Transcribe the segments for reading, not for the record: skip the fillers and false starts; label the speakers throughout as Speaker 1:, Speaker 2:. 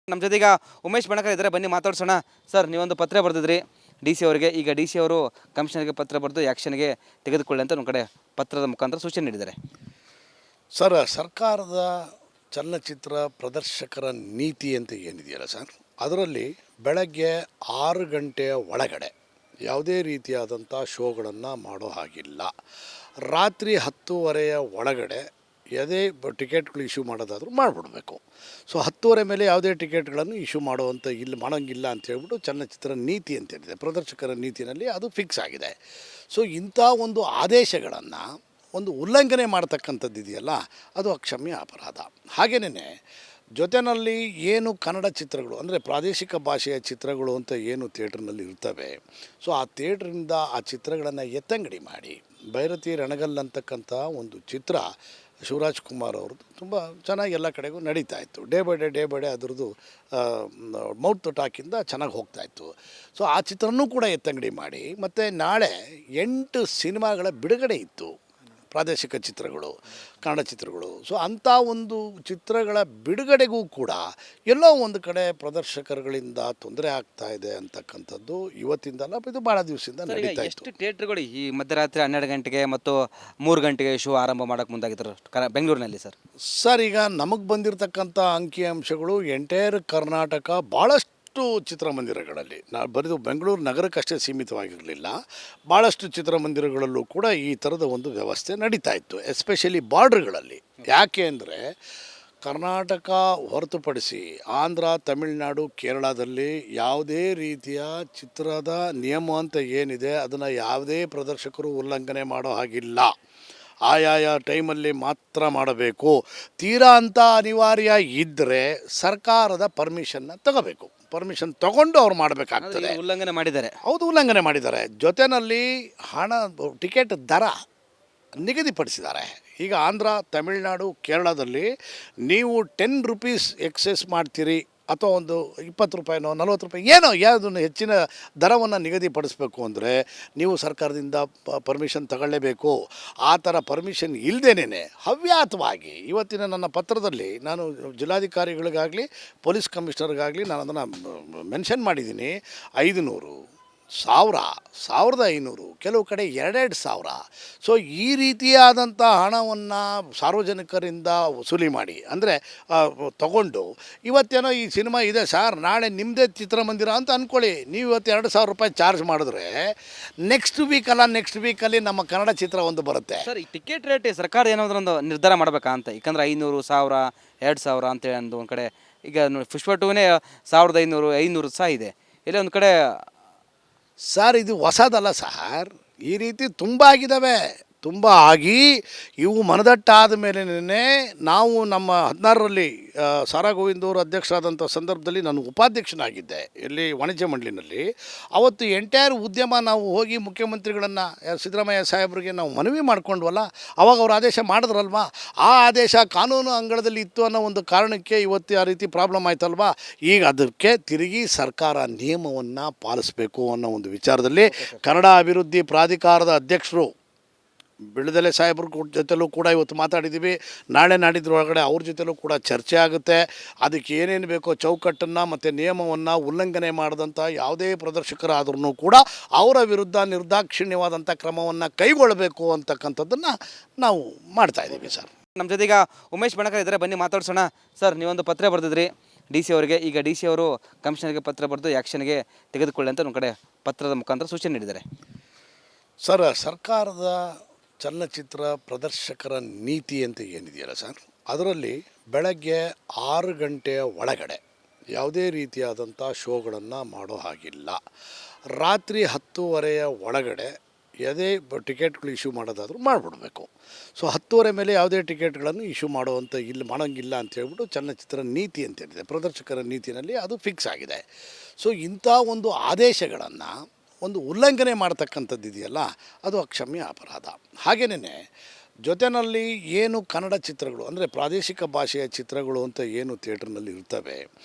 Speaker 1: ನಮ್ಮ ಜೊತೆಗ ಉಮೇಶ್ ಬಣಕರ್ ಇದ್ದಾರೆ, ಬನ್ನಿ ಮಾತಾಡ್ಸೋಣ. ಸರ್, ನೀವೊಂದು ಪತ್ರ ಬರೆದಿದ್ರಿ ಡಿ ಸಿ ಅವರಿಗೆ. ಈಗ ಡಿ ಸಿ ಅವರು ಕಮಿಷನರ್ಗೆ ಪತ್ರ ಬರೆದು ಆ್ಯಕ್ಷನ್ಗೆ ತೆಗೆದುಕೊಳ್ಳಿ ಅಂತ ನಮ್ಮ ಕಡೆ ಪತ್ರದ ಮುಖಾಂತರ ಸೂಚನೆ ನೀಡಿದ್ದಾರೆ.
Speaker 2: ಸರ್, ಸರ್ಕಾರದ ಚಲನಚಿತ್ರ ಪ್ರದರ್ಶಕರ ನೀತಿ ಅಂತ ಏನಿದೆಯಲ್ಲ ಸರ್, ಅದರಲ್ಲಿ ಬೆಳಗ್ಗೆ 6 ಗಂಟೆಯ ಒಳಗಡೆ ಯಾವುದೇ ರೀತಿಯಾದಂಥ ಶೋಗಳನ್ನು ಮಾಡೋ ಹಾಗಿಲ್ಲ. ರಾತ್ರಿ 10:30 ಒಳಗಡೆ ಯಾವುದೇ ಟಿಕೆಟ್ಗಳು ಇಶ್ಯೂ ಮಾಡೋದಾದರೂ ಮಾಡಿಬಿಡ್ಬೇಕು. ಸೊ 10:30 ಮೇಲೆ ಯಾವುದೇ ಟಿಕೆಟ್ಗಳನ್ನು ಇಶ್ಯೂ ಮಾಡೋಂಗಿಲ್ಲ ಅಂತ ಹೇಳ್ಬಿಟ್ಟು ಚಲನಚಿತ್ರ ನೀತಿ ಅಂತೇನಿದೆ, ಪ್ರದರ್ಶಕರ ನೀತಿಯಲ್ಲಿ ಅದು ಫಿಕ್ಸ್ ಆಗಿದೆ. ಸೊ ಇಂಥ ಒಂದು ಆದೇಶಗಳನ್ನು ಒಂದು ಉಲ್ಲಂಘನೆ ಮಾಡ್ತಕ್ಕಂಥದ್ದು ಇದೆಯಲ್ಲ, ಅದು ಅಕ್ಷಮ್ಯ ಅಪರಾಧ. ಹಾಗೆಯೇ ಜೊತೆಯಲ್ಲಿ ಏನು ಕನ್ನಡ ಚಿತ್ರಗಳು ಅಂದರೆ ಪ್ರಾದೇಶಿಕ ಭಾಷೆಯ ಚಿತ್ರಗಳು ಅಂತ ಏನು ಥಿಯೇಟ್ರ್ನಲ್ಲಿ ಇರ್ತವೆ, ಸೊ ಆ ಥಿಯೇಟ್ರಿಂದ ಆ ಚಿತ್ರಗಳನ್ನು ಎತ್ತಂಗಡಿ ಮಾಡಿ ಭೈರತಿ ರಣಗಲ್ ಅಂತಕ್ಕಂಥ ಒಂದು ಚಿತ್ರ ಶಿವರಾಜ್ ಕುಮಾರ್ ಅವ್ರದ್ದು ತುಂಬ ಚೆನ್ನಾಗಿ ಎಲ್ಲ ಕಡೆಗೂ ನಡೀತಾ ಇತ್ತು. ಡೇ ಬೈ ಡೇ ಅದರದ್ದು ಮೌತ್ ಟಾಕಿಂದ ಚೆನ್ನಾಗಿ ಹೋಗ್ತಾಯಿತ್ತು. ಸೊ ಆ ಚಿತ್ರನೂ ಕೂಡ ಎತ್ತಂಗಡಿ ಮಾಡಿ ಮತ್ತು ನಾಳೆ 8 ಸಿನಿಮಾಗಳ ಬಿಡುಗಡೆ ಇತ್ತು, ಪ್ರಾದೇಶಿಕ ಚಿತ್ರಗಳು, ಕನ್ನಡ ಚಿತ್ರಗಳು. ಸೊ ಅಂಥ ಒಂದು ಚಿತ್ರಗಳ ಬಿಡುಗಡೆಗೂ ಕೂಡ ಎಲ್ಲೋ ಒಂದು ಕಡೆ ಪ್ರದರ್ಶಕರುಗಳಿಂದ ತೊಂದರೆ ಆಗ್ತಾ ಇದೆ ಅಂತಕ್ಕಂಥದ್ದು ಇವತ್ತಿಂದಲ್ಲ, ಇದು ಭಾಳ ದಿವಸದಿಂದ ನಡೀತಾ ಇತ್ತು.
Speaker 1: ಎಷ್ಟು ಥಿಯೇಟ್ರ್ಗಳು ಈ ಮಧ್ಯರಾತ್ರಿ 12 ಗಂಟೆಗೆ ಮತ್ತು 3 ಗಂಟೆಗೆ ಶೋ ಆರಂಭ ಮಾಡೋಕ್ಕೆ ಮುಂದಾಗಿದ್ದಾರೆ ಬೆಂಗಳೂರಿನಲ್ಲಿ?
Speaker 2: ಸರ್, ಈಗ ನಮಗೆ ಬಂದಿರತಕ್ಕಂಥ ಅಂಕಿಅಂಶಗಳು ಎಂಟೈರ್ ಕರ್ನಾಟಕ ಭಾಳಷ್ಟು ಚಿತ್ರಮಂದಿರಗಳಲ್ಲಿ, ಬರೆದು ಬೆಂಗಳೂರು ನಗರಕ್ಕಷ್ಟೇ ಸೀಮಿತವಾಗಿರಲಿಲ್ಲ, ಭಾಳಷ್ಟು ಚಿತ್ರಮಂದಿರಗಳಲ್ಲೂ ಕೂಡ ಈ ಥರದ ಒಂದು ವ್ಯವಸ್ಥೆ ನಡೀತಾ ಇತ್ತು, ಎಸ್ಪೆಷಲಿ ಬಾರ್ಡ್ರ್ಗಳಲ್ಲಿ. ಯಾಕೆ ಅಂದರೆ ಕರ್ನಾಟಕ ಹೊರತುಪಡಿಸಿ ಆಂಧ್ರ, ತಮಿಳುನಾಡು, ಕೇರಳದಲ್ಲಿ ಯಾವುದೇ ರೀತಿಯ ಚಿತ್ರದ ನಿಯಮ ಅಂತ ಏನಿದೆ ಅದನ್ನು ಯಾವುದೇ ಪ್ರದರ್ಶಕರು ಉಲ್ಲಂಘನೆ ಮಾಡೋ ಹಾಗಿಲ್ಲ. ಆಯಾಯ ಟೈಮಲ್ಲಿ ಮಾತ್ರ ಮಾಡಬೇಕು. ತೀರಾ ಅಂತ ಅನಿವಾರ್ಯ ಇದ್ದರೆ ಸರ್ಕಾರದ ಪರ್ಮಿಷನ್ನ ತಗೋಬೇಕು. ಪರ್ಮಿಷನ್ ತಗೊಂಡು ಅವ್ರು ಮಾಡಬೇಕಾಗ್ತದೆ.
Speaker 1: ಉಲ್ಲಂಘನೆ ಮಾಡಿದ್ದಾರೆ.
Speaker 2: ಹೌದು, ಉಲ್ಲಂಘನೆ ಮಾಡಿದ್ದಾರೆ. ಜೊತೆಯಲ್ಲಿ ಟಿಕೆಟ್ ದರ ನಿಗದಿಪಡಿಸಿದ್ದಾರೆ. ಈಗ ಆಂಧ್ರ, ತಮಿಳುನಾಡು, ಕೇರಳದಲ್ಲಿ ನೀವು 10 ರೂಪೀಸ್ ಎಕ್ಸೆಸ್ ಮಾಡ್ತೀರಿ ಅಥವಾ ಒಂದು 20 ರೂಪಾಯಿನೋ 40 ರೂಪಾಯಿ ಏನೋ ಯಾವುದನ್ನು ಹೆಚ್ಚಿನ ದರವನ್ನು ನಿಗದಿಪಡಿಸಬೇಕು ಅಂದರೆ ನೀವು ಸರ್ಕಾರದಿಂದ ಪರ್ಮಿಷನ್ ತಗೊಳ್ಳೇಬೇಕು. ಆ ಥರ ಪರ್ಮಿಷನ್ ಇಲ್ಲದೇನೆ ಹವ್ಯಾತವಾಗಿ ಇವತ್ತಿನ ನನ್ನ ಪತ್ರದಲ್ಲಿ ನಾನು ಜಿಲ್ಲಾಧಿಕಾರಿಗಳಿಗಾಗಲಿ ಪೊಲೀಸ್ ಕಮಿಷನರ್ಗಾಗಲಿ ನಾನು ಅದನ್ನು ಮೆನ್ಷನ್ ಮಾಡಿದ್ದೀನಿ. 500, 1000, 1500, ಕೆಲವು ಕಡೆ 2,000. ಸೊ ಈ ರೀತಿಯಾದಂಥ ಹಣವನ್ನು ಸಾರ್ವಜನಿಕರಿಂದ ವಸೂಲಿ ಮಾಡಿ ಅಂದರೆ ತಗೊಂಡು, ಇವತ್ತೇನೋ ಈ ಸಿನಿಮಾ ಇದೆ ಸರ್, ನಾಳೆ ನಿಮ್ಮದೇ ಚಿತ್ರಮಂದಿರ ಅಂತ ಅಂದ್ಕೊಳ್ಳಿ, ನೀವು ಇವತ್ತು 2,000 ರೂಪಾಯಿ ಚಾರ್ಜ್ ಮಾಡಿದ್ರೆ ನೆಕ್ಸ್ಟ್ ವೀಕಲ್ಲಿ ನಮ್ಮ ಕನ್ನಡ ಚಿತ್ರ ಒಂದು ಬರುತ್ತೆ.
Speaker 1: ಸರ್, ಈ ಟಿಕೆಟ್ ರೇಟ್ ಸರ್ಕಾರ ಏನಾದರೂ ಒಂದು ನಿರ್ಧಾರ ಮಾಡಬೇಕಾ ಅಂತ? ಯಾಕಂದರೆ 500, 1000, 2,000 ಅಂತೇಳಿ ಒಂದು ಕಡೆ ಈಗ ಪುಷ್ಪ 2ನೇ 1500, 500 ಸಹ ಇದೆ. ಇಲ್ಲ ಒಂದು ಕಡೆ
Speaker 2: ಸರ್, ಇದು ಹೊಸದಲ್ಲ ಸರ್, ಈ ರೀತಿ ತುಂಬ ಆಗಿದ್ದಾವೆ. ತುಂಬ ಆಗಿ ಇವು ಮನದಟ್ಟಾದ ಮೇಲೇ ನಾವು ನಮ್ಮ 16ರಲ್ಲಿ ಸಾರಾ ಗೋವಿಂದ್ ಅವರು ಅಧ್ಯಕ್ಷರಾದಂಥ ಸಂದರ್ಭದಲ್ಲಿ ನಾನು ಉಪಾಧ್ಯಕ್ಷನಾಗಿದ್ದೆ ಇಲ್ಲಿ ವಾಣಿಜ್ಯ ಮಂಡಳಿನಲ್ಲಿ. ಅವತ್ತು ಎಂಟೈರ್ ಉದ್ಯಮ ನಾವು ಹೋಗಿ ಮುಖ್ಯಮಂತ್ರಿಗಳನ್ನು, ಸಿದ್ದರಾಮಯ್ಯ ಸಾಹೇಬರಿಗೆ ನಾವು ಮನವಿ ಮಾಡ್ಕೊಂಡ್ವಲ್ಲ, ಅವಾಗ ಅವ್ರು ಆದೇಶ ಮಾಡಿದ್ರಲ್ವ. ಆ ಆದೇಶ ಕಾನೂನು ಅಂಗಳದಲ್ಲಿ ಇತ್ತು ಅನ್ನೋ ಒಂದು ಕಾರಣಕ್ಕೆ ಇವತ್ತು ಆ ರೀತಿ ಪ್ರಾಬ್ಲಮ್ ಆಯ್ತಲ್ವ. ಈಗ ಅದಕ್ಕೆ ತಿರುಗಿ ಸರ್ಕಾರ ನಿಯಮವನ್ನು ಪಾಲಿಸಬೇಕು ಅನ್ನೋ ಒಂದು ವಿಚಾರದಲ್ಲಿ ಕನ್ನಡ ಅಭಿವೃದ್ಧಿ ಪ್ರಾಧಿಕಾರದ ಅಧ್ಯಕ್ಷರು ಬಿಳದೆಲೆ ಸಾಹೇಬ್ರ ಜೊತೆಲೂ ಕೂಡ ಇವತ್ತು ಮಾತಾಡಿದ್ದೀವಿ. ನಾಳೆ ನಾಡಿದ್ರೊಳಗಡೆ ಅವ್ರ ಜೊತೆಲೂ ಕೂಡ ಚರ್ಚೆ ಆಗುತ್ತೆ. ಅದಕ್ಕೆ ಏನೇನು ಬೇಕೋ ಚೌಕಟ್ಟನ್ನು ಮತ್ತು ನಿಯಮವನ್ನು ಉಲ್ಲಂಘನೆ ಮಾಡಿದಂಥ ಯಾವುದೇ ಪ್ರದರ್ಶಕರಾದ್ರೂ ಕೂಡ ಅವರ ವಿರುದ್ಧ ನಿರ್ದಾಕ್ಷಿಣ್ಯವಾದಂಥ ಕ್ರಮವನ್ನು ಕೈಗೊಳ್ಳಬೇಕು ಅಂತಕ್ಕಂಥದ್ದನ್ನು ನಾವು ಮಾಡ್ತಾಯಿದ್ದೀವಿ ಸರ್.
Speaker 1: ನಮ್ಮ ಜೊತೆಗ ಉಮೇಶ್ ಬಣಕರ್ ಇದ್ದಾರೆ, ಬನ್ನಿ ಮಾತಾಡ್ಸೋಣ. ಸರ್, ನೀವೊಂದು ಪತ್ರ ಬರೆದಿದ್ರಿ ಡಿ ಸಿ ಅವರಿಗೆ. ಈಗ ಡಿ ಸಿ ಅವರು ಕಮಿಷನರ್ಗೆ ಪತ್ರ ಬರೆದು ಆ್ಯಕ್ಷನ್ಗೆ ತೆಗೆದುಕೊಳ್ಳಿ ಅಂತ ನಮ್ಮ ಕಡೆ ಪತ್ರದ ಮುಖಾಂತರ ಸೂಚನೆ ನೀಡಿದ್ದಾರೆ.
Speaker 2: ಸರ್, ಸರ್ಕಾರದ ಚಲನಚಿತ್ರ ಪ್ರದರ್ಶಕರ ನೀತಿ ಅಂತ ಏನಿದೆಯಲ್ಲ ಸರ್, ಅದರಲ್ಲಿ ಬೆಳಗ್ಗೆ 6 ಗಂಟೆಯ ಒಳಗಡೆ ಯಾವುದೇ ರೀತಿಯಾದಂಥ ಶೋಗಳನ್ನು ಮಾಡೋ ಹಾಗಿಲ್ಲ. ರಾತ್ರಿ 10:30 ಒಳಗಡೆ ಯಾವುದೇ ಟಿಕೆಟ್ಗಳು ಇಶ್ಯೂ ಮಾಡೋದಾದರೂ ಮಾಡಿಬಿಡ್ಬೇಕು. ಸೊ 10:30 ಮೇಲೆ ಯಾವುದೇ ಟಿಕೆಟ್ಗಳನ್ನು ಇಶ್ಯೂ ಮಾಡೋಂಗಿಲ್ಲ ಅಂತ ಹೇಳ್ಬಿಟ್ಟು ಚಲನಚಿತ್ರ ನೀತಿ ಅಂತೇನಿದೆ, ಪ್ರದರ್ಶಕರ ನೀತಿಯಲ್ಲಿ ಅದು ಫಿಕ್ಸ್ ಆಗಿದೆ. ಸೊ ಇಂಥ ಒಂದು ಆದೇಶಗಳನ್ನು ಒಂದು ಉಲ್ಲಂಘನೆ ಮಾಡ್ತಕ್ಕಂಥದ್ದು ಇದೆಯಲ್ಲ, ಅದು ಅಕ್ಷಮ್ಯ ಅಪರಾಧ. ಹಾಗೆಯೇ ಜೊತೆಯಲ್ಲಿ ಏನು ಕನ್ನಡ ಚಿತ್ರಗಳು ಅಂದರೆ ಪ್ರಾದೇಶಿಕ ಭಾಷೆಯ ಚಿತ್ರಗಳು ಅಂತ ಏನು ಥಿಯೇಟ್ರ್ನಲ್ಲಿ ಇರ್ತವೆ,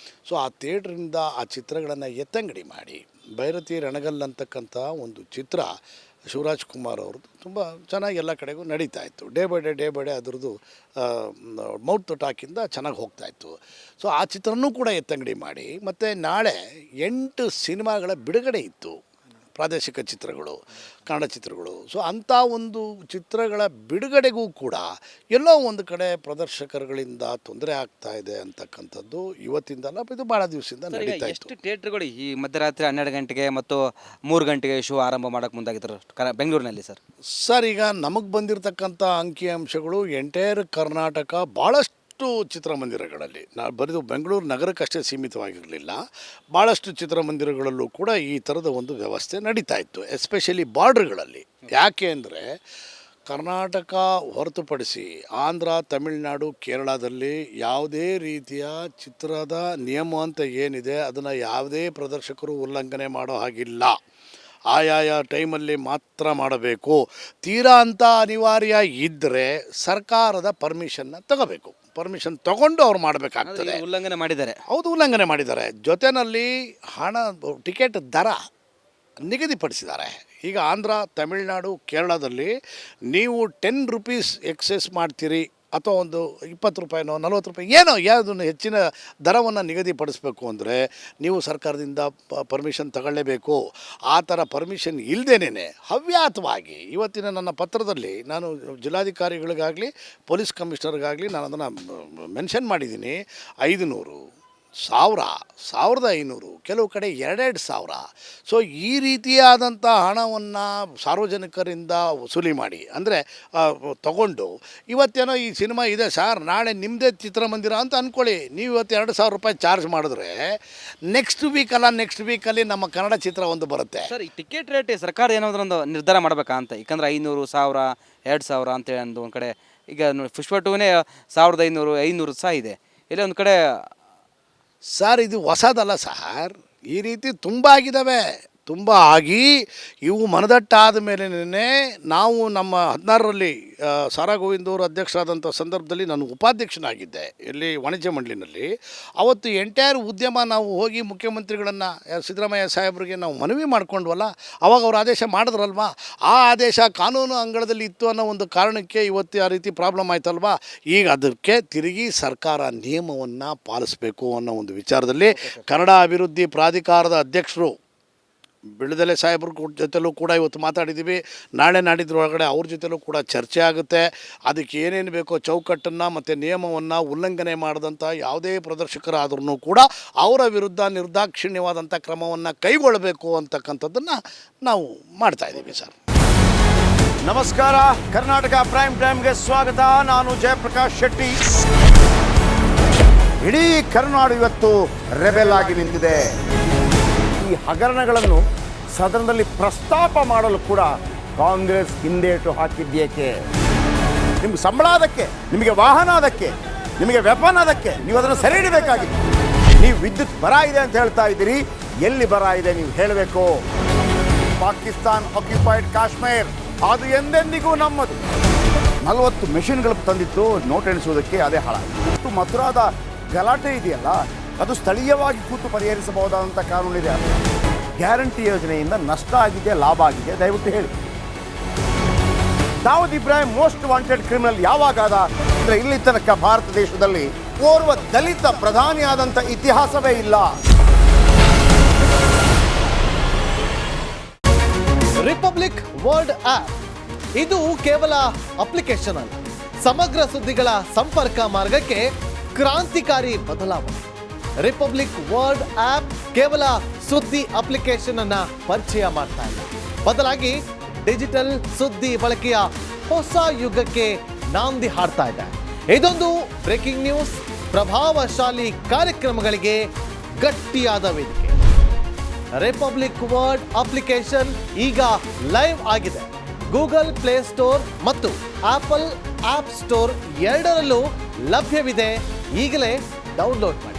Speaker 2: ಸೊ ಆ ಥಿಯೇಟ್ರಿಂದ ಆ ಚಿತ್ರಗಳನ್ನು ಎತ್ತಂಗಡಿ ಮಾಡಿ ಭೈರತಿ ರಣಗಲ್ ಅಂತಕ್ಕಂಥ ಒಂದು ಚಿತ್ರ ಶಿವರಾಜ್ ಕುಮಾರ್ ಅವ್ರದ್ದು ತುಂಬ ಚೆನ್ನಾಗಿ ಎಲ್ಲ ಕಡೆಗೂ ನಡೀತಾ ಇತ್ತು. ಡೇ ಬೈ ಡೇ ಅದರದ್ದು ಮೌತ್ ಟಾಕಿಂದ ಚೆನ್ನಾಗಿ ಹೋಗ್ತಾಯಿತ್ತು. ಸೊ ಆ ಚಿತ್ರನೂ ಕೂಡ ಎತ್ತಂಗಡಿ ಮಾಡಿ ಮತ್ತು ನಾಳೆ 8 ಸಿನಿಮಾಗಳ ಬಿಡುಗಡೆ ಇತ್ತು, ಪ್ರಾದೇಶಿಕ ಚಿತ್ರಗಳು, ಕನ್ನಡ ಚಿತ್ರಗಳು. ಸೊ ಅಂಥ ಒಂದು ಚಿತ್ರಗಳ ಬಿಡುಗಡೆಗೂ ಕೂಡ ಎಲ್ಲೋ ಒಂದು ಕಡೆ ಪ್ರದರ್ಶಕರುಗಳಿಂದ ತೊಂದರೆ ಆಗ್ತಾ ಇದೆ ಅಂತಕ್ಕಂಥದ್ದು ಇವತ್ತಿಂದಲ್ಲ, ಇದು ಭಾಳ ದಿವಸದಿಂದ ನಡೀತಾ ಇತ್ತು.
Speaker 1: ಎಷ್ಟು ಥಿಯೇಟ್ರ್ಗಳು ಈ ಮಧ್ಯರಾತ್ರಿ 12 ಗಂಟೆಗೆ ಮತ್ತು 3 ಗಂಟೆಗೆ ಶೋ ಆರಂಭ ಮಾಡೋಕ್ಕೆ ಮುಂದಾಗಿದ್ದರು ಬೆಂಗಳೂರಿನಲ್ಲಿ
Speaker 2: ಸರ್? ಈಗ ನಮಗೆ ಬಂದಿರತಕ್ಕಂಥ ಅಂಕಿಅಂಶಗಳು ಎಂಟೈರ್ ಕರ್ನಾಟಕ ಭಾಳಷ್ಟು ಚಿತ್ರಮಂದಿರಗಳಲ್ಲಿ, ಬರೀದು ಬೆಂಗಳೂರು ನಗರಕ್ಕಷ್ಟೇ ಸೀಮಿತವಾಗಿರಲಿಲ್ಲ, ಭಾಳಷ್ಟು ಚಿತ್ರಮಂದಿರಗಳಲ್ಲೂ ಕೂಡ ಈ ಥರದ ಒಂದು ವ್ಯವಸ್ಥೆ ನಡೀತಾ ಇತ್ತು, ಎಸ್ಪೆಷಲಿ ಬಾರ್ಡ್ರ್ಗಳಲ್ಲಿ. ಯಾಕೆ ಅಂದರೆ ಕರ್ನಾಟಕ ಹೊರತುಪಡಿಸಿ ಆಂಧ್ರ, ತಮಿಳುನಾಡು, ಕೇರಳದಲ್ಲಿ ಯಾವುದೇ ರೀತಿಯ ಚಿತ್ರದ ನಿಯಮ ಅಂತ ಏನಿದೆ ಅದನ್ನು ಯಾವುದೇ ಪ್ರದರ್ಶಕರು ಉಲ್ಲಂಘನೆ ಮಾಡೋ ಹಾಗಿಲ್ಲ. ಆಯಾಯ ಟೈಮಲ್ಲಿ ಮಾತ್ರ ಮಾಡಬೇಕು. ತೀರಾ ಅಂತ ಅನಿವಾರ್ಯ ಇದ್ದರೆ ಸರ್ಕಾರದ ಪರ್ಮಿಷನ್ನ ತಗೋಬೇಕು. ಪರ್ಮಿಷನ್ ತಗೊಂಡು ಅವ್ರು ಮಾಡಬೇಕಾಗ್ತದೆ.
Speaker 1: ಉಲ್ಲಂಘನೆ ಮಾಡಿದ್ದಾರೆ.
Speaker 2: ಹೌದು, ಉಲ್ಲಂಘನೆ ಮಾಡಿದ್ದಾರೆ. ಜೊತೆಯಲ್ಲಿ ಟಿಕೆಟ್ ದರ ನಿಗದಿಪಡಿಸಿದ್ದಾರೆ. ಈಗ ಆಂಧ್ರ, ತಮಿಳುನಾಡು, ಕೇರಳದಲ್ಲಿ ನೀವು 10 ರೂಪೀಸ್ ಎಕ್ಸೆಸ್ ಮಾಡ್ತೀರಿ ಅಥವಾ ಒಂದು 20 ರೂಪಾಯಿನೋ 40 ರೂಪಾಯಿ ಏನೋ ಯಾವುದನ್ನು ಹೆಚ್ಚಿನ ದರವನ್ನು ನಿಗದಿಪಡಿಸಬೇಕು ಅಂದರೆ ನೀವು ಸರ್ಕಾರದಿಂದ ಪರ್ಮಿಷನ್ ತಗೊಳ್ಳೇಬೇಕು. ಆ ಥರ ಪರ್ಮಿಷನ್ ಇಲ್ಲದೇನೆ ಹವ್ಯಾತವಾಗಿ ಇವತ್ತಿನ ನನ್ನ ಪತ್ರದಲ್ಲಿ ನಾನು ಜಿಲ್ಲಾಧಿಕಾರಿಗಳಿಗಾಗಲಿ ಪೊಲೀಸ್ ಕಮಿಷನರ್ಗಾಗಲಿ ನಾನು ಅದನ್ನು ಮೆನ್ಷನ್ ಮಾಡಿದ್ದೀನಿ. 500, 1000, 1500, ಕೆಲವು ಕಡೆ 2,000. ಸೊ ಈ ರೀತಿಯಾದಂಥ ಹಣವನ್ನು ಸಾರ್ವಜನಿಕರಿಂದ ವಸೂಲಿ ಮಾಡಿ, ಅಂದರೆ ತಗೊಂಡು ಇವತ್ತೇನೋ ಈ ಸಿನಿಮಾ ಇದೆ ಸರ್, ನಾಳೆ ನಿಮ್ಮದೇ ಚಿತ್ರಮಂದಿರ ಅಂತ ಅಂದ್ಕೊಳ್ಳಿ, ನೀವು ಇವತ್ತು 2,000 ರೂಪಾಯಿ ಚಾರ್ಜ್ ಮಾಡಿದ್ರೆ ನೆಕ್ಸ್ಟ್ ವೀಕಲ್ಲಿ ನಮ್ಮ ಕನ್ನಡ ಚಿತ್ರ ಒಂದು ಬರುತ್ತೆ.
Speaker 1: ಸರ್, ಈ ಟಿಕೆಟ್ ರೇಟ್ ಸರ್ಕಾರ ಏನಾದರೂ ಒಂದು ನಿರ್ಧಾರ ಮಾಡಬೇಕಾ ಅಂತ? ಯಾಕಂದರೆ 500, 1000, 2,000 ಅಂತೇಳಿ ಒಂದು ಕಡೆ ಈಗ ಪುಷ್ಪ 2ನೇ 1,500, 500 ಸಹ ಇದೆ. ಇಲ್ಲಿ ಒಂದು ಕಡೆ
Speaker 2: ಸರ್ ಇದು ಹೊಸದಲ್ಲ ಸರ್, ಈ ರೀತಿ ತುಂಬ ಆಗಿದ್ದಾವೆ. ತುಂಬ ಆಗಿ ಇವು ಮನದಟ್ಟಾದ ಮೇಲೆ ನಾವು ನಮ್ಮ 16ರಲ್ಲಿ ಸಾರಾ ಗೋವಿಂದ್ ಅವರು ಅಧ್ಯಕ್ಷರಾದಂಥ ಸಂದರ್ಭದಲ್ಲಿ ನಾನು ಉಪಾಧ್ಯಕ್ಷನಾಗಿದ್ದೆ ಇಲ್ಲಿ ವಾಣಿಜ್ಯ ಮಂಡಳಿನಲ್ಲಿ. ಅವತ್ತು ಎಂಟೈರ್ ಉದ್ಯಮ ನಾವು ಹೋಗಿ ಮುಖ್ಯಮಂತ್ರಿಗಳನ್ನು, ಸಿದ್ದರಾಮಯ್ಯ ಸಾಹೇಬರಿಗೆ ನಾವು ಮನವಿ ಮಾಡಿಕೊಂಡ್ವಲ್ಲ, ಅವಾಗ ಅವರು ಆದೇಶ ಮಾಡಿದ್ರಲ್ವ. ಆ ಆದೇಶ ಕಾನೂನು ಅಂಗಳದಲ್ಲಿ ಇತ್ತು ಅನ್ನೋ ಒಂದು ಕಾರಣಕ್ಕೆ ಇವತ್ತು ಆ ರೀತಿ ಪ್ರಾಬ್ಲಮ್ ಆಯ್ತಲ್ವಾ. ಈಗ ಅದಕ್ಕೆ ತಿರುಗಿ ಸರ್ಕಾರ ನಿಯಮವನ್ನು ಪಾಲಿಸಬೇಕು ಅನ್ನೋ ಒಂದು ವಿಚಾರದಲ್ಲಿ ಕನ್ನಡ ಅಭಿವೃದ್ಧಿ ಪ್ರಾಧಿಕಾರದ ಅಧ್ಯಕ್ಷರು ಬಿಳದೆಲೆ ಸಾಹೇಬ್ರ ಜೊತೆಲೂ ಕೂಡ ಇವತ್ತು ಮಾತಾಡಿದ್ದೀವಿ. ನಾಳೆ ನಾಡಿದ್ರೊಳಗಡೆ ಅವ್ರ ಜೊತೆಲೂ ಕೂಡ ಚರ್ಚೆ ಆಗುತ್ತೆ. ಅದಕ್ಕೆ ಏನೇನು ಬೇಕೋ ಚೌಕಟ್ಟನ್ನು ಮತ್ತು ನಿಯಮವನ್ನು ಉಲ್ಲಂಘನೆ ಮಾಡಿದಂಥ ಯಾವುದೇ ಪ್ರದರ್ಶಕರಾದ್ರೂ ಕೂಡ ಅವರ ವಿರುದ್ಧ ನಿರ್ದಾಕ್ಷಿಣ್ಯವಾದಂಥ ಕ್ರಮವನ್ನು ಕೈಗೊಳ್ಳಬೇಕು ಅಂತಕ್ಕಂಥದ್ದನ್ನು ನಾವು ಮಾಡ್ತಾಯಿದ್ದೀವಿ ಸರ್.
Speaker 3: ನಮಸ್ಕಾರ, ಕರ್ನಾಟಕ ಪ್ರೈಮ್ ಟೈಮ್ಗೆ ಸ್ವಾಗತ. ನಾನು ಜಯಪ್ರಕಾಶ್ ಶೆಟ್ಟಿ. ಇಡೀ ಕರ್ನಾಡು ಇವತ್ತು ರೆಬೆಲ್ ಆಗಿ ನಿಂತಿದೆ. ಈ ಹಗರಣಗಳನ್ನು ಸದನದಲ್ಲಿ ಪ್ರಸ್ತಾಪ ಮಾಡಲು ಕೂಡ ಕಾಂಗ್ರೆಸ್ ಹಿಂದೇಟು ಹಾಕಿದ್ದೇಕೆ? ನಿಮ್ಗೆ ಸಂಬಳ ಅದಕ್ಕೆ, ನಿಮಗೆ ವಾಹನ ಅದಕ್ಕೆ, ನಿಮಗೆ ವೆಪನ್ ಅದಕ್ಕೆ, ನೀವು ಅದನ್ನು ಸೆರೆ ಹಿಡಬೇಕಾಗಿತ್ತು. ನೀವು ವಿದ್ಯುತ್ ಬರ ಇದೆ ಅಂತ ಹೇಳ್ತಾ ಇದ್ದೀರಿ, ಎಲ್ಲಿ ಬರ ಇದೆ ನೀವು ಹೇಳಬೇಕು. ಪಾಕಿಸ್ತಾನ್ ಆಕ್ಯುಪೈಡ್ ಕಾಶ್ಮೀರ್ ಅದು ಎಂದೆಂದಿಗೂ ನಮ್ಮದು. 40 ಮೆಷಿನ್ಗಳು ತಂದಿತ್ತು ನೋಟ್ ಎಣಿಸುವುದಕ್ಕೆ, ಅದೇ ಹಾಳಾಗಿದೆ. ಮಥುರಾದ ಗಲಾಟೆ ಇದೆಯಲ್ಲ, ಅದು ಸ್ಥಳೀಯವಾಗಿ ಕೂತು ಪರಿಹರಿಸಬಹುದಾದಂಥ ಕಾನೂನಿದೆ. ಗ್ಯಾರಂಟಿ ಯೋಜನೆಯಿಂದ ನಷ್ಟ ಆಗಿದೆ, ಲಾಭ ಆಗಿದೆ, ದಯವಿಟ್ಟು ಹೇಳಿ. Dawood Ibrahim most wanted criminal ಯಾವಾಗಾದ ಅಂದರೆ ಇಲ್ಲಿ ತನಕ ಭಾರತ ದೇಶದಲ್ಲಿ ಓರ್ವ ದಲಿತ ಪ್ರಧಾನಿಯಾದಂಥ ಇತಿಹಾಸವೇ ಇಲ್ಲ.
Speaker 4: ರಿಪಬ್ಲಿಕ್ ವರ್ಲ್ಡ್ ಆಪ್ ಇದು ಕೇವಲ ಅಪ್ಲಿಕೇಶನ್ ಅಲ್ಲ, ಸಮಗ್ರ ಸುದ್ದಿಗಳ ಸಂಪರ್ಕ ಮಾರ್ಗಕ್ಕೆ ಕ್ರಾಂತಿಕಾರಿ ಬದಲಾವಣೆ. ರಿಪಬ್ಲಿಕ್ ವರ್ಲ್ಡ್ ಆಪ್ ಕೇವಲ ಸುದ್ದಿ ಅಪ್ಲಿಕೇಶನ್ ಅನ್ನ ಪರಿಚಯ ಮಾಡ್ತಾ ಇಲ್ಲ, ಬದಲಾಗಿ ಡಿಜಿಟಲ್ ಸುದ್ದಿ ಬಳಕೆಯ ಹೊಸ ಯುಗಕ್ಕೆ ನಾಂದಿ ಹಾಡ್ತಾ ಇದೆ. ಇದೊಂದು ಬ್ರೇಕಿಂಗ್ ನ್ಯೂಸ್, ಪ್ರಭಾವಶಾಲಿ ಕಾರ್ಯಕ್ರಮಗಳಿಗೆ ಗಟ್ಟಿಯಾದ ವೇದಿಕೆ. ರಿಪಬ್ಲಿಕ್ ವರ್ಲ್ಡ್ ಅಪ್ಲಿಕೇಶನ್ ಈಗ ಲೈವ್ ಆಗಿದೆ. ಗೂಗಲ್ ಪ್ಲೇ ಸ್ಟೋರ್ ಮತ್ತು ಆಪಲ್ ಆಪ್ ಸ್ಟೋರ್ ಎರಡರಲ್ಲೂ ಲಭ್ಯವಿದೆ. ಈಗಲೇ ಡೌನ್ಲೋಡ್ ಮಾಡಿ.